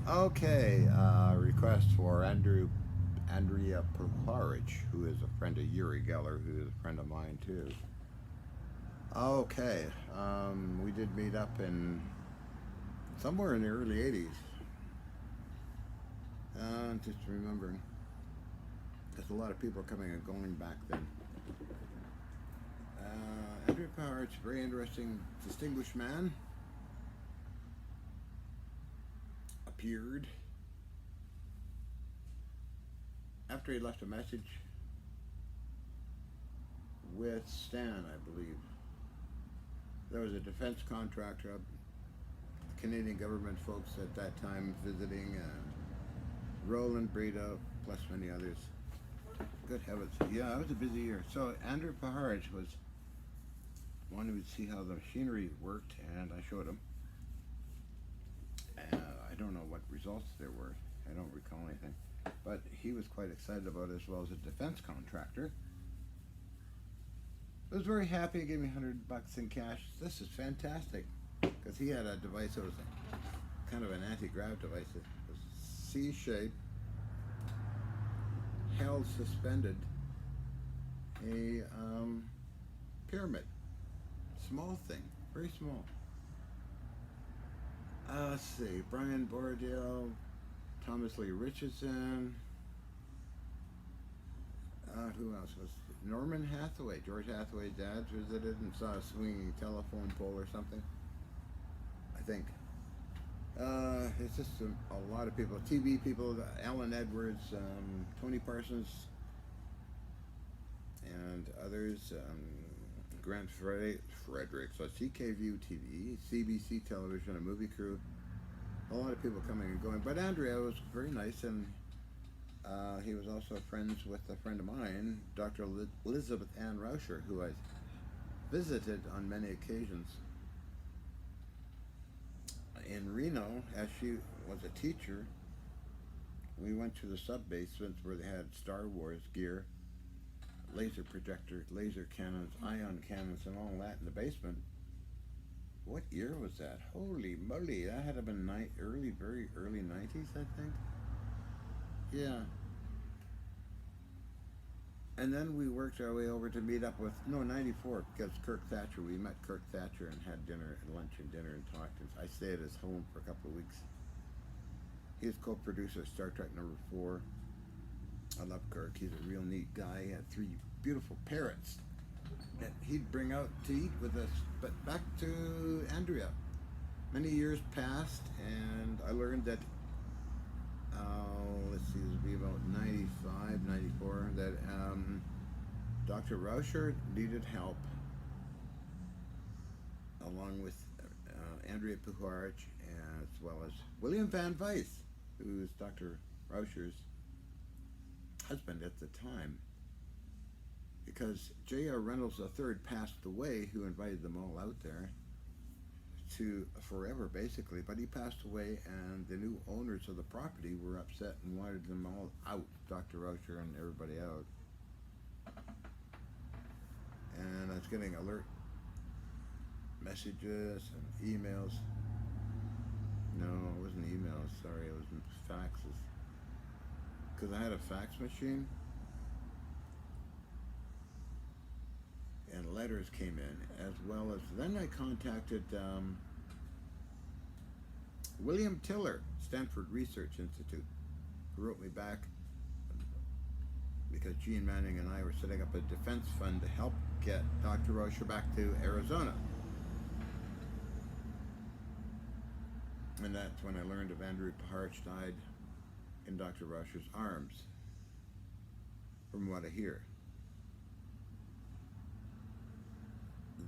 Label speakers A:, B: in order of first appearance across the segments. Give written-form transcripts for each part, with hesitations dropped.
A: Okay, request for Andrea Puharich, who is a friend of Yuri Geller, who is a friend of mine too. Okay, we did meet up in somewhere in the early '80s. Just remembering, because a lot of people are coming and going back then. Andrea Puharich, very interesting, distinguished man, appeared after he left a message with Stan, I believe. There was a defense contractor, Canadian government folks at that time visiting, Roland Brito, plus many others. Good heavens. Yeah, it was a busy year. So Andrew Paharich was one who would see how the machinery worked, and I showed him. I don't know what results there were. I don't recall anything. But he was quite excited about it, as well as a defense contractor. I was very happy. He gave me $100 in cash. This is fantastic. Because he had a device that was kind of an anti-grav device. It was C-shaped, held suspended a pyramid. Small thing, very small. Let's see, Brian Bordale, Thomas Lee Richardson. Who else was Norman Hathaway? George Hathaway's dad visited and saw a swinging telephone pole or something. I think. It's just a lot of people. TV people, Alan Edwards, Tony Parsons, and others. Grant Fredericks, so CKView TV, CBC Television, a movie crew. A lot of people coming and going. But Andrea was very nice, and he was also friends with a friend of mine, Dr. Elizabeth Ann Rauscher, who I visited on many occasions in Reno as she was a teacher. We went to the sub basements where they had Star Wars gear, laser projector, laser cannons, ion cannons, and all that in the basement. What year was that? Holy moly! That had to have been very early '90s, I think. Yeah. And then we worked our way over to meet up with '94 because Kirk Thatcher. We met Kirk Thatcher and had dinner, lunch and dinner, and talked. And I stayed at his home for a couple of weeks. He was co-producer of Star Trek #4. I love Kirk. He's a real neat guy. He had three beautiful parrots that he'd bring out to eat with us. But back to Andrea. Many years passed, and I learned that, let's see, this would be about '95, '94, that Dr. Rauscher needed help, along with Andrea Puharich, as well as William Van Weiss, who is Dr. Rauscher's husband at the time, because J.R. Reynolds III passed away, who invited them all out there to forever, basically. But he passed away, and the new owners of the property were upset and wanted them all out, Dr. Rauscher and everybody out. And I was getting alert messages and emails. No, it wasn't emails. Sorry, it was faxes. Because I had a fax machine, and letters came in, as well as then I contacted William Tiller, Stanford Research Institute, who wrote me back because Gene Manning and I were setting up a defense fund to help get Dr. Rauscher back to Arizona. And that's when I learned of Andrew Paharich died in Dr. Rauscher's arms, from what I hear.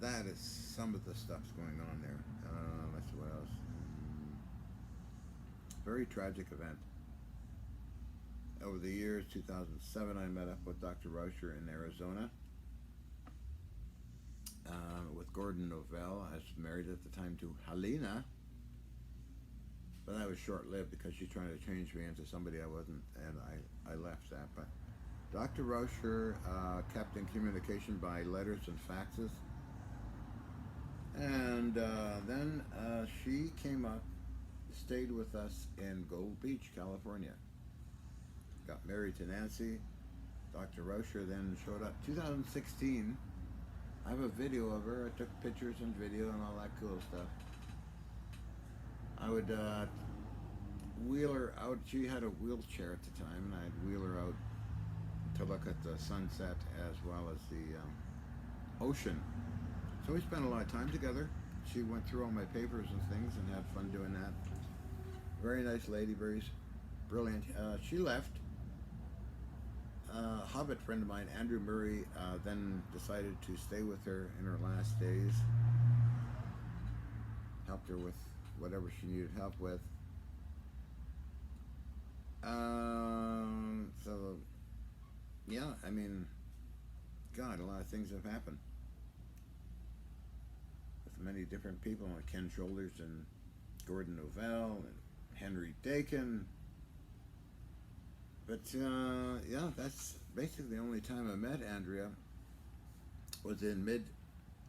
A: That is some of the stuff's going on there. Let's see what else. Very tragic event. Over the years, 2007, I met up with Dr. Rauscher in Arizona, with Gordon Novell. I was married at the time to Helena, but that was short-lived because she tried to change me into somebody I wasn't, and I left that. But Dr. Rauscher kept in communication by letters and faxes. And then she came up stayed with us in Gold Beach, California. Got married to Nancy. Dr. Rocher then showed up 2016. I have a video of her. I took pictures and video and all that cool stuff. I would wheel her out. She had a wheelchair at the time, and I'd wheel her out to look at the sunset as well as the ocean. So we spent a lot of time together. She went through all my papers and things and had fun doing that. Very nice lady, very brilliant. She left. A Hobbit friend of mine, Andrew Murray, then decided to stay with her in her last days. Helped her with whatever she needed help with. So, yeah, I mean, God, a lot of things have happened with many different people, like Ken Shoulders and Gordon Novell and Henry Dakin. But yeah, that's basically the only time I met Andrea was in mid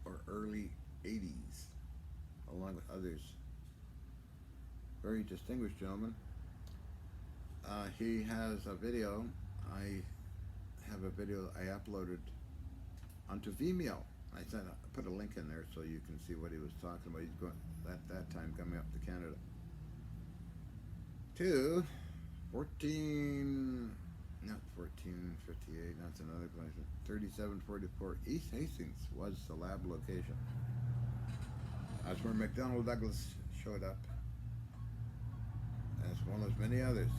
A: or early 80s, along with others. Very distinguished gentleman. He has a video. I have a video I uploaded onto Vimeo. I put a link in there so you can see what he was talking about. He's going at that time coming up to Canada. To 1458, that's another place. 3744 East Hastings was the lab location. That's where McDonnell Douglas showed up, as well as many others.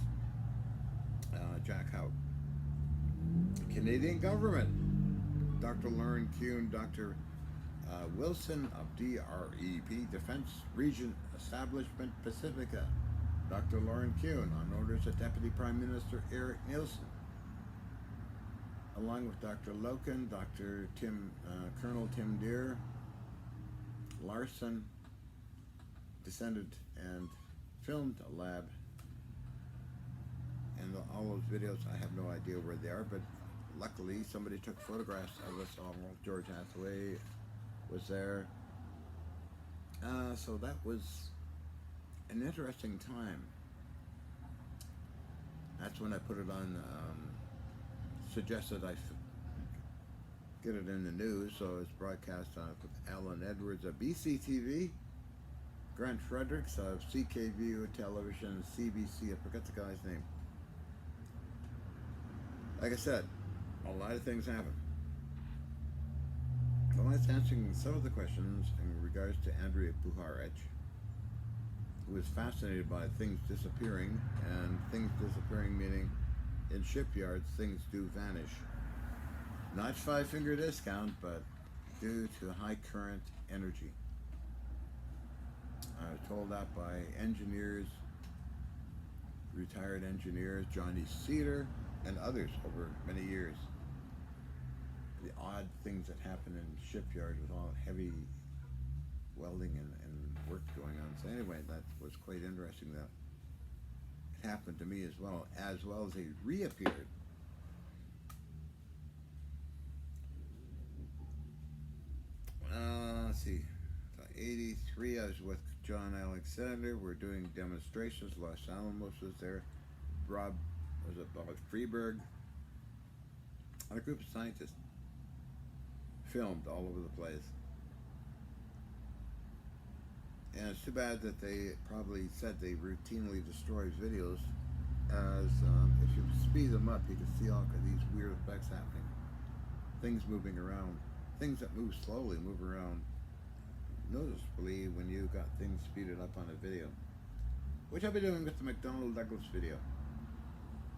A: Jack Howe. Canadian government. Dr. Lauren Kuhn, Dr. Wilson of DREP, Defense Region Establishment Pacifica. Dr. Lauren Kuhn, on orders of Deputy Prime Minister Eric Nielsen, along with Dr. Loken, Dr. Colonel Tim Deere, Larson, descended and filmed a lab. And all those videos, I have no idea where they are, but luckily somebody took photographs of us all. George Hathaway was there. So that was an interesting time. That's when I put it on, suggested I get it in the news, so it's broadcast on with Alan Edwards of BCTV, Grant Fredericks of CKVU Television, CBC, I forget the guy's name. Like I said, a lot of things happen. So let's answering some of the questions in regards to Andrea Puharich, who is fascinated by things disappearing, and things disappearing meaning in shipyards things do vanish. Not five-finger discount, but due to high current energy. I was told that by engineers, retired engineers, Johnny Cedar, and others over many years. The odd things that happen in shipyards with all heavy welding and work going on. So anyway, that was quite interesting that it happened to me as well as they reappeared. Let's see, so 83, I was with John Alexander. We're doing demonstrations. Los Alamos was there. Rob was at Bob Freeberg. And a group of scientists filmed all over the place. And it's too bad that they probably said they routinely destroy videos, as if you speed them up, you can see all of these weird effects happening. Things moving around. Things that move slowly move around noticeably when you got things speeded up on a video. Which I'll be doing with the McDonnell Douglas video,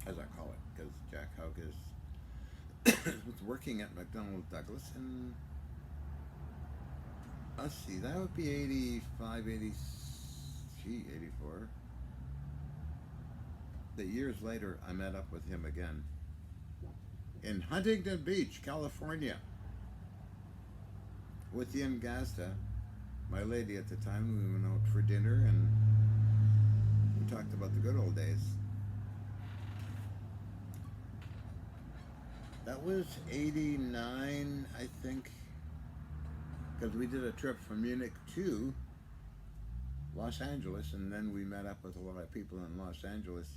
A: as I call it, because Jack Houck was working at McDonnell Douglas, and let's see, that would be 85, 84. The years later, I met up with him again in Huntington Beach, California, with Ian Gazda, my lady at the time. We went out for dinner and we talked about the good old days. That was 89, I think, because we did a trip from Munich to Los Angeles, and then we met up with a lot of people in Los Angeles.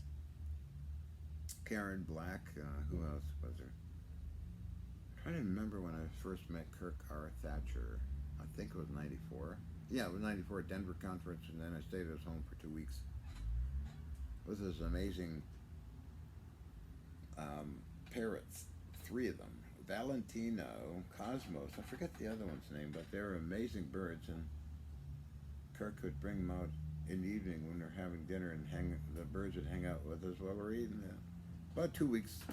A: Karen Black, who else was there? I'm trying to remember when I first met Kirk R. Thatcher. I think it was '94. Yeah, it was '94 Denver conference, and then I stayed at his home for 2 weeks. It was this amazing parrots, three of them. Valentino, Cosmos, I forget the other one's name, but they were amazing birds, and Kirk would bring them out in the evening when they're having dinner, and the birds would hang out with us while we're eating. About 2 weeks,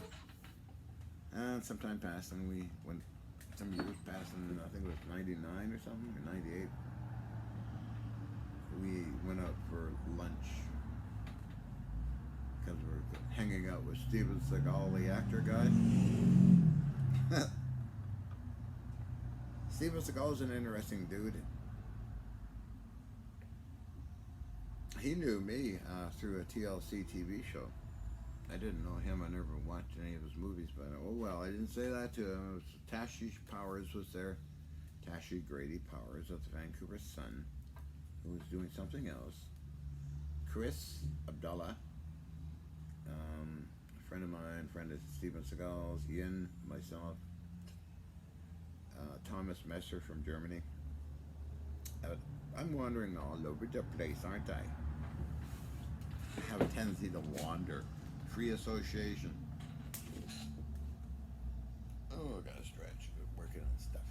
A: and some time passed, and we went. Some years passed, and I think it was '99 or something, or '98. We went out for lunch because we're hanging out with Steven Seagal, the actor guy. Steven Seagal's an interesting dude. He knew me through a TLC TV show. I didn't know him. I never watched any of his movies, but oh well, I didn't say that to him. It was Tashi Powers was there. Tashi Grady Powers of the Vancouver Sun, who was doing something else. Chris Abdullah, a friend of mine, friend of Steven Seagal's, Ian, myself, Thomas Messer from Germany. I'm wandering all over the place, aren't I? I have a tendency to wander. Free association. Oh, I gotta stretch. I'm working on stuff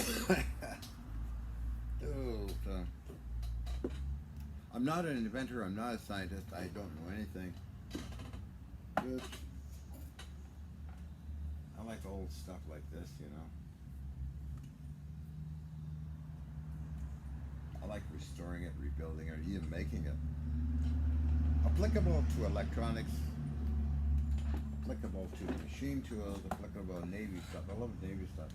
A: today. I'm not an inventor. I'm not a scientist. I don't know anything. Just, I like old stuff like this, you know. I like restoring it, rebuilding it, or even making it. Applicable to electronics, applicable to machine tools, applicable to Navy stuff. I love Navy stuff.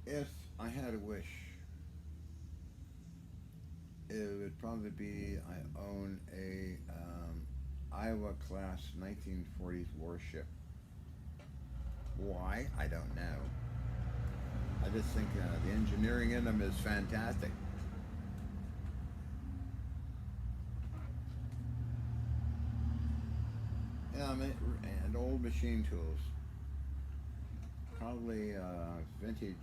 A: If I had a wish, it would probably be I own a Iowa class 1940s warship. Why? I don't know. I just think the engineering in them is fantastic. Yeah, and old machine tools. Probably vintage,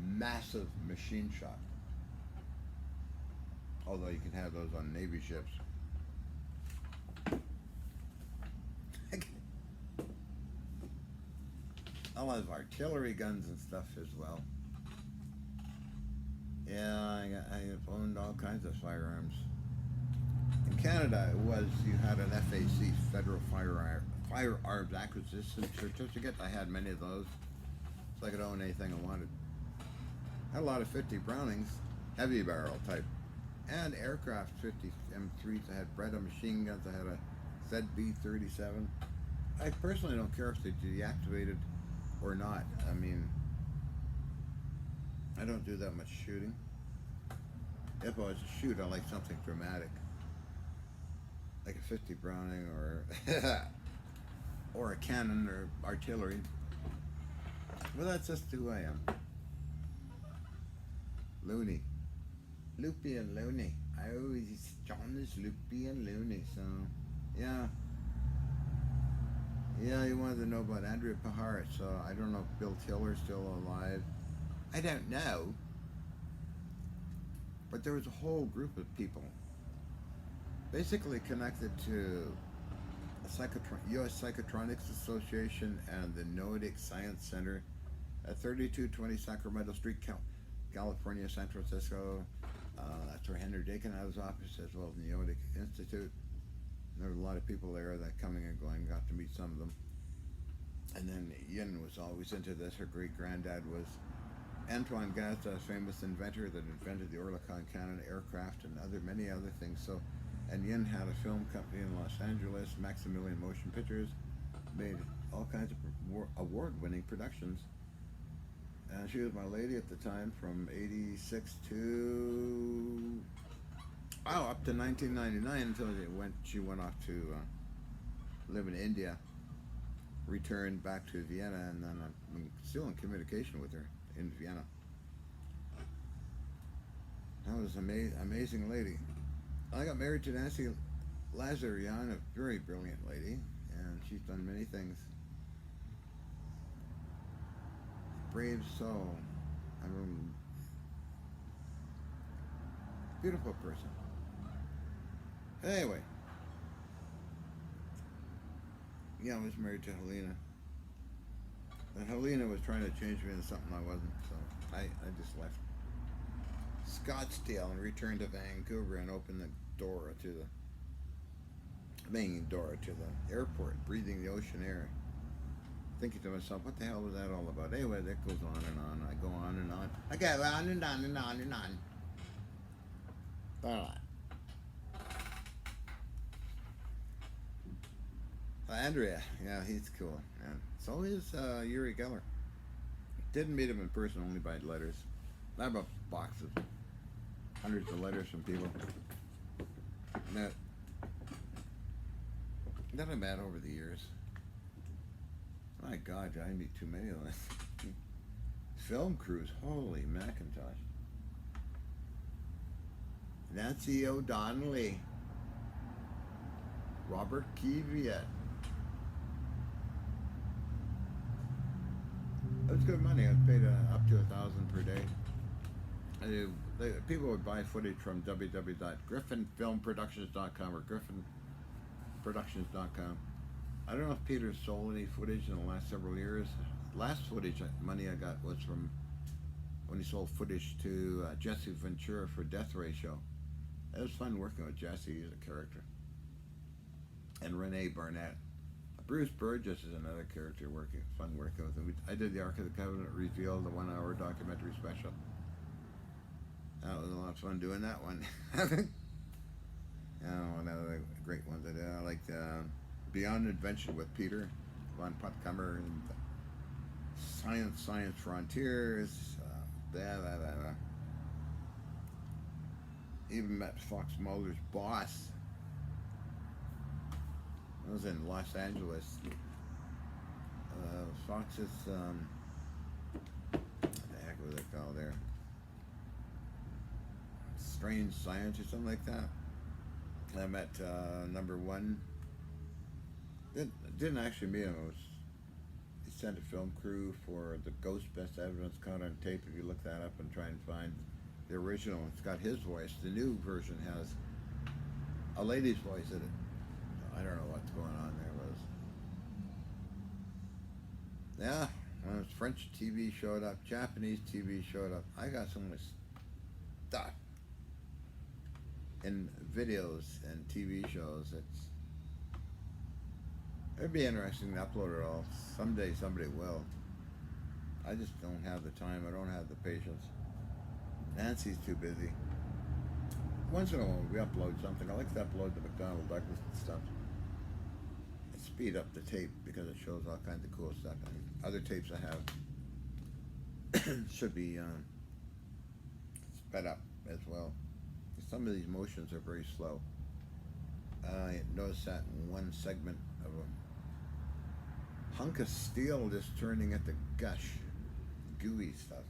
A: massive machine shop. Although you can have those on Navy ships. I love artillery guns and stuff as well. Yeah, I've owned all kinds of firearms. In Canada, you had an FAC, Federal Firearms Acquisition Certificate. I had many of those, so I could own anything I wanted. I had a lot of 50 Brownings, heavy barrel type, and aircraft 50 M3s. I had Beretta machine guns. I had a ZB-37. I personally don't care if they're deactivated or not. I mean, I don't do that much shooting. If I was to shoot, I like something dramatic, like a 50 Browning or a cannon or artillery. Well, that's just who I am. Loony, loopy and loony. I always John is loopy and loony. So, yeah. Yeah, you wanted to know about Andrea Pahar, so I don't know if Bill Tiller's still alive. I don't know. But there was a whole group of people basically connected to U.S. Psychotronics Association and the NOADIC Science Center at 3220 Sacramento Street, California, San Francisco. That's where Henry Dakin had his office, as well as the NOADIC Institute. There were a lot of people there that coming and going, got to meet some of them. And then Yin was always into this. Her great-granddad was Antoine Gaz, a famous inventor that invented the Oerlikon cannon aircraft and many other things. So, and Yin had a film company in Los Angeles, Maximilian Motion Pictures, made all kinds of award-winning productions. And she was my lady at the time from '86 to up to 1999 until she went off to live in India. returned back to Vienna, and then I'm still in communication with her in Vienna. That was an amazing lady. I got married to Nancy Lazarian, a very brilliant lady, and she's done many things. Brave soul. I mean, beautiful person. Anyway, yeah, I was married to Helena. And Helena was trying to change me into something I wasn't, so I just left Scottsdale and returned to Vancouver and opened the door to the main door to the airport, breathing the ocean air. Thinking to myself, what the hell was that all about? Anyway, that goes on and on. I go on and on. I go on and on and on and on. Andrea, yeah, he's cool, man. So is Uri Geller. Didn't meet him in person, only by letters. I have a box of hundreds of letters from people that I met over the years. My God, I meet too many of them. Film crews, holy Macintosh. Nancy O'Donnelly, Robert Kvyat. That's good money. I paid up to $1,000 per day. People would buy footage from www.griffinfilmproductions.com or griffinproductions.com. I don't know if Peter sold any footage in the last several years. Last footage money I got was from when he sold footage to Jesse Ventura for Death Ray show. It was fun working with Jesse. He's a character. And Renee Barnett. Bruce Burgess is another character fun working with him. I did the Ark of the Covenant Revealed, the 1-hour documentary special. That was a lot of fun doing that one. Another great one that I liked. Beyond Invention with Peter von Puttkammer and Science Frontiers. Even met Fox Mulder's boss. I was in Los Angeles. Fox's, what the heck was it called there? Strange Science or something like that. I met number one. Didn't actually meet him. He sent a film crew for the Ghost Best Evidence Caught on Tape. If you look that up and try and find the original, it's got his voice. The new version has a lady's voice in it. I don't know what's going on there. Yeah, when French TV showed up, Japanese TV showed up. I got so much stuff in videos and TV shows. It'd be interesting to upload it all. Someday somebody will. I just don't have the time. I don't have the patience. Nancy's too busy. Once in a while we upload something. I like to upload the McDonnell Douglas and stuff. Speed up the tape because it shows all kinds of cool stuff. And other tapes I have should be sped up as well. Some of these motions are very slow. I noticed that in one segment of a hunk of steel just turning at the gush, gooey stuff.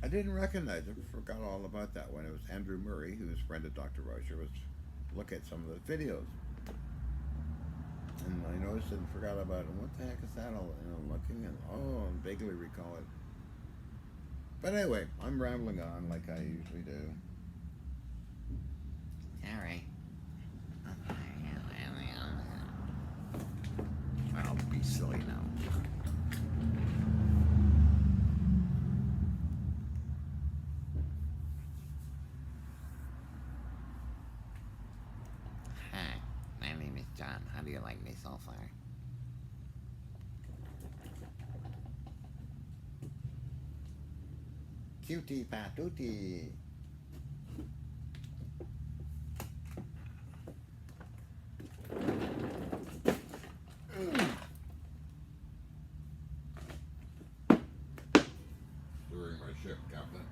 A: I didn't recognize it. Forgot all about that when it was Andrew Murray, who was a friend of Dr. Roger, was look at some of the videos. And I noticed it and forgot about it. What the heck is that all, looking and, I vaguely recall it. But anyway, I'm rambling on like I usually do. All right. I'll be silly now. Hi, my name is John. How do you like me so far? Cutie patootie. During my shift, Captain.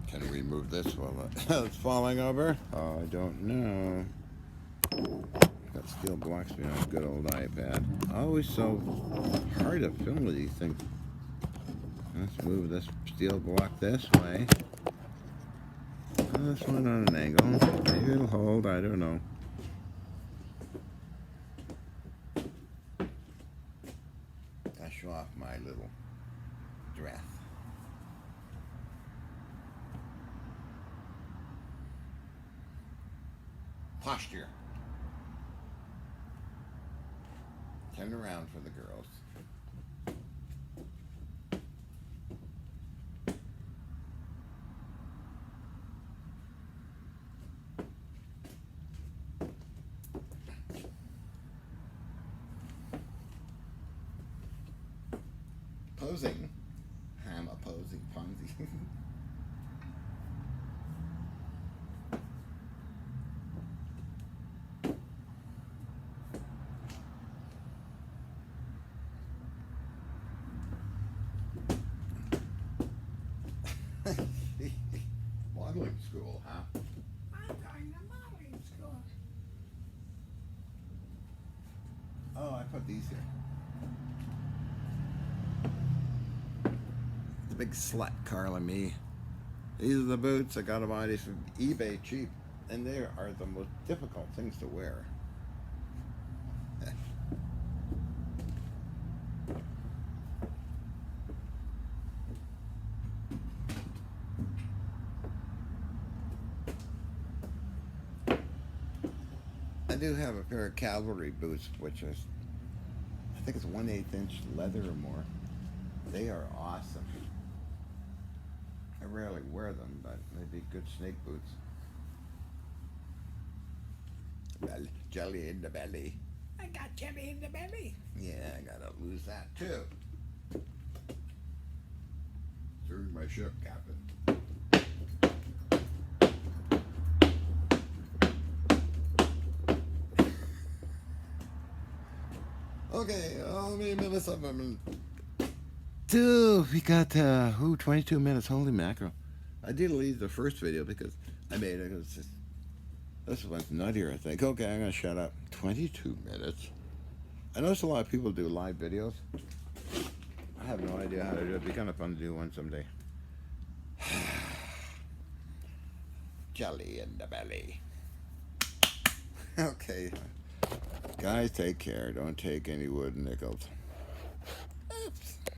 A: Can we move this while it's falling over? Oh, I don't know. That still blocks me on a good old iPad. Always so hard to film with these things. Let's move this steel block this way. This one on an angle. Maybe it'll hold, I don't know. I'll show off my little dress. Posture. Turn around for the girls. Posing. I'm a posing Ponzi. Modeling school, huh?
B: I'm going to modeling school.
A: Oh, I put these here. The big slut, Carla me. These are the boots. I got to buy these from eBay cheap. And they are the most difficult things to wear. I do have a pair of cavalry boots, which is, I think it's 1/8 inch leather or more. They are awesome. I rarely wear them, but they'd be good snake boots. Well, jelly in the belly.
B: I got jelly in the belly.
A: Yeah, I gotta lose that too. Through my ship, Captain. Okay, how many minutes of them? Dude, we got 22 minutes. Holy mackerel! I did leave the first video because I made it. It was just, this one's nuttier, I think. Okay, I'm gonna shut up. 22 minutes. I notice a lot of people do live videos. I have no idea how to do it. It'd be kind of fun to do one someday. Jelly in the belly. Okay. Guys, take care. Don't take any wooden nickels.